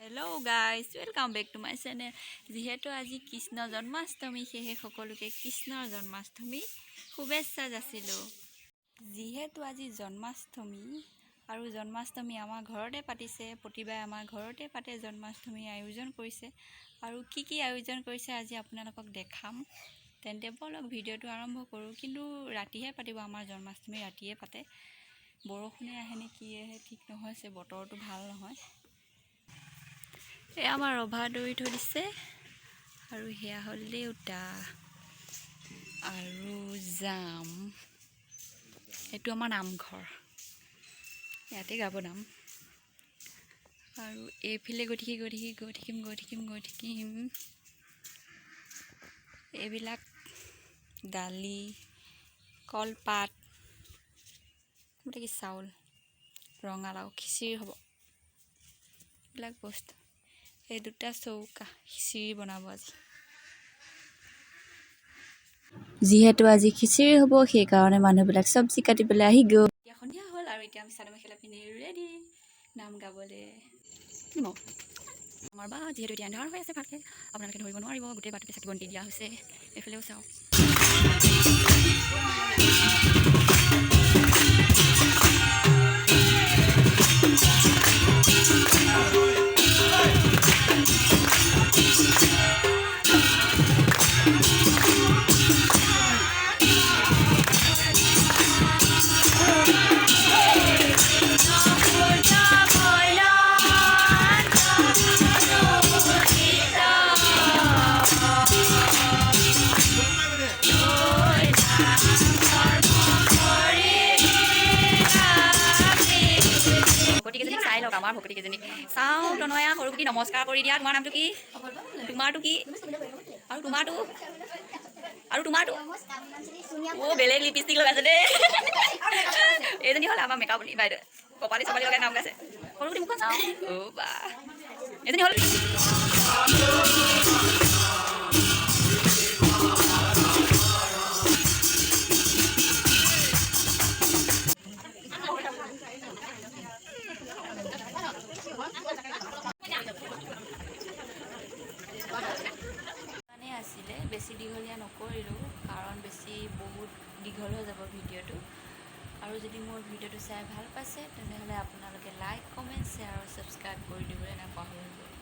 Hello' guys welcome back to my channel. যিহেতু আজি কৃষ্ণ জন্মাষ্টমী, সেয়েহে সকলোকে কৃষ্ণৰ জন্মাষ্টমী শুভেচ্ছা যাচিলোঁ। যিহেতু আজি জন্মাষ্টমী আৰু জন্মাষ্টমী আমাৰ ঘৰতে পাতিছে, প্ৰতিবাৰে আমাৰ ঘৰতে পাতে জন্মাষ্টমীৰ আয়োজন কৰিছে। আৰু কি আয়োজন কৰিছে আজি আপোনালোকক দেখাম। তেন্তে বলক ভিডিঅ'টো আৰম্ভ কৰোঁ। কিন্তু ৰাতিহে পাতিব, আমাৰ জন্মাষ্টমী ৰাতিয়ে পাতে। বৰষুণে আহে নে কি আহে ঠিক নহয়, বতৰটো ভাল নহয়। এয়া আমাৰ ৰভা দৌৰি থৈ দিছে আৰু সেয়া হ'ল দেউতা আৰু যাম। এইটো আমাৰ নামঘৰ, ইয়াতে গাব নাম। আৰু এইফালে গৈ থাকিম। এইবিলাক দালি, কলপাত, কি চাউল, ৰঙালাও, খিচিৰি হ'ব, এইবিলাক বস্তু। এই দুটা চৌকা, খিচিৰি বনাব আজি। যিহেতু আজি খিচিৰি হ'ব, সেইকাৰণে মানুহবিলাক চব্জি কাটিবলৈ আহি গ'ল। এতিয়া সন্ধিয়া হ'ল আৰু এতিয়া আমি চাদৰ মেখেলা পিন্ধি ৰেডি নাম গাবলৈ। আমাৰ বা যিহেতু এতিয়া এন্ধাৰ হৈ আছে, ভালকৈ আপোনালোকে ধৰিব নোৱাৰিব। গোটেই বাটতে চাকি বন্তি দিয়া হৈছে। এইফালেও চাওক। ভকতীকেইজনীক চাই লওক, আমাৰ ভকতীকেইজনীক চাওঁ। তনয়া সৰুকুটি নমস্কাৰ কৰি দিয়া। তোমাৰ নামটো কি? তোমাৰটো কি? আৰু তোমাৰটো? বেলেগ লিপষ্টিক লগাইছে দেই। এইজনী হ'ল আমাৰ মেকআপ বাইদেউ, কপালি চপালি লগাই নাম গাইছে। সৰুকুটি মুখখন চাওঁ। অ' বা এইজনী হ'ল আছিলে। বেছি দীঘলীয়া নকৰিলোঁ, কাৰণ বহুত দীঘল হৈ যাব ভিডিঅ'টো। আৰু যদি মোৰ ভিডিঅ'টো চাই ভাল পাইছে, তেনেহ'লে আপোনালোকে লাইক, কমেণ্ট, শ্বেয়াৰ আৰু ছাবস্ক্ৰাইব কৰি দিবলৈ নাপাহৰিব।